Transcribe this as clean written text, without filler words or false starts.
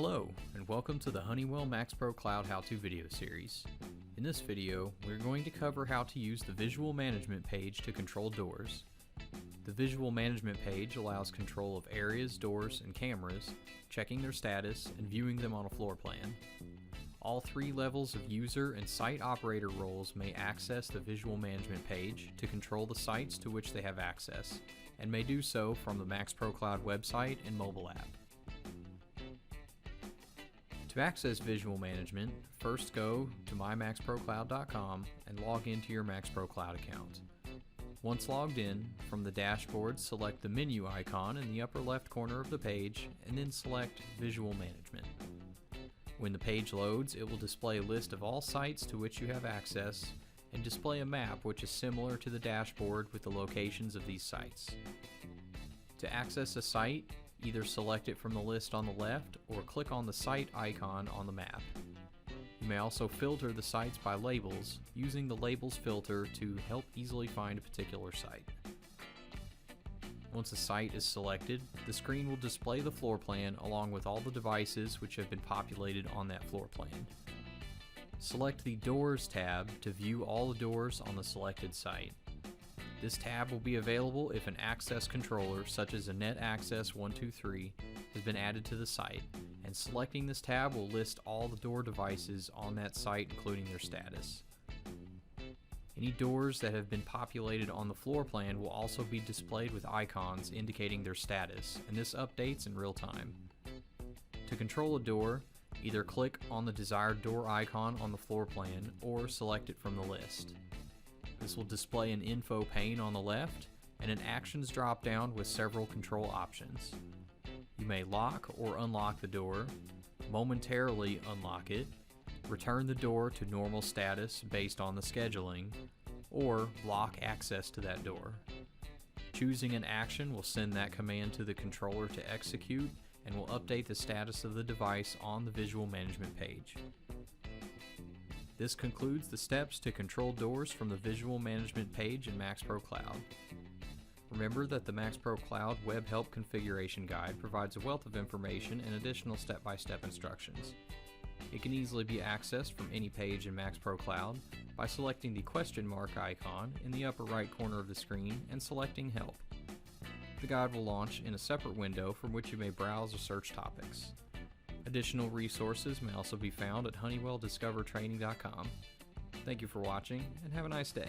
Hello, and welcome to the Honeywell Maxpro Cloud How-To video series. In this video, we're going to cover how to use the Visual Management page to control doors. The Visual Management page allows control of areas, doors, and cameras, checking their status, and viewing them on a floor plan. All three levels of user and site operator roles may access the Visual Management page to control the sites to which they have access, and may do so from the Maxpro Cloud website and mobile app. To access Visual Management, first go to mymaxprocloud.com and log into your Maxpro Cloud account. Once logged in, from the dashboard select the menu icon in the upper left corner of the page and then select Visual Management. When the page loads, it will display a list of all sites to which you have access and display a map which is similar to the dashboard with the locations of these sites. To access a site, either select it from the list on the left or click on the site icon on the map. You may also filter the sites by labels using the labels filter to help easily find a particular site. Once a site is selected, the screen will display the floor plan along with all the devices which have been populated on that floor plan. Select the Doors tab to view all the doors on the selected site. This tab will be available if an access controller, such as a Net Access 123, has been added to the site, and selecting this tab will list all the door devices on that site, including their status. Any doors that have been populated on the floor plan will also be displayed with icons indicating their status, and this updates in real time. To control a door, either click on the desired door icon on the floor plan or select it from the list. This will display an info pane on the left and an actions drop-down with several control options. You may lock or unlock the door, momentarily unlock it, return the door to normal status based on the scheduling, or block access to that door. Choosing an action will send that command to the controller to execute and will update the status of the device on the Visual Management page. This concludes the steps to control doors from the Visual Management page in Maxpro Cloud. Remember that the Maxpro Cloud Web Help Configuration Guide provides a wealth of information and additional step-by-step instructions. It can easily be accessed from any page in Maxpro Cloud by selecting the question mark icon in the upper right corner of the screen and selecting Help. The guide will launch in a separate window from which you may browse or search topics. Additional resources may also be found at honeywelldiscovertraining.com. Thank you for watching, and have a nice day.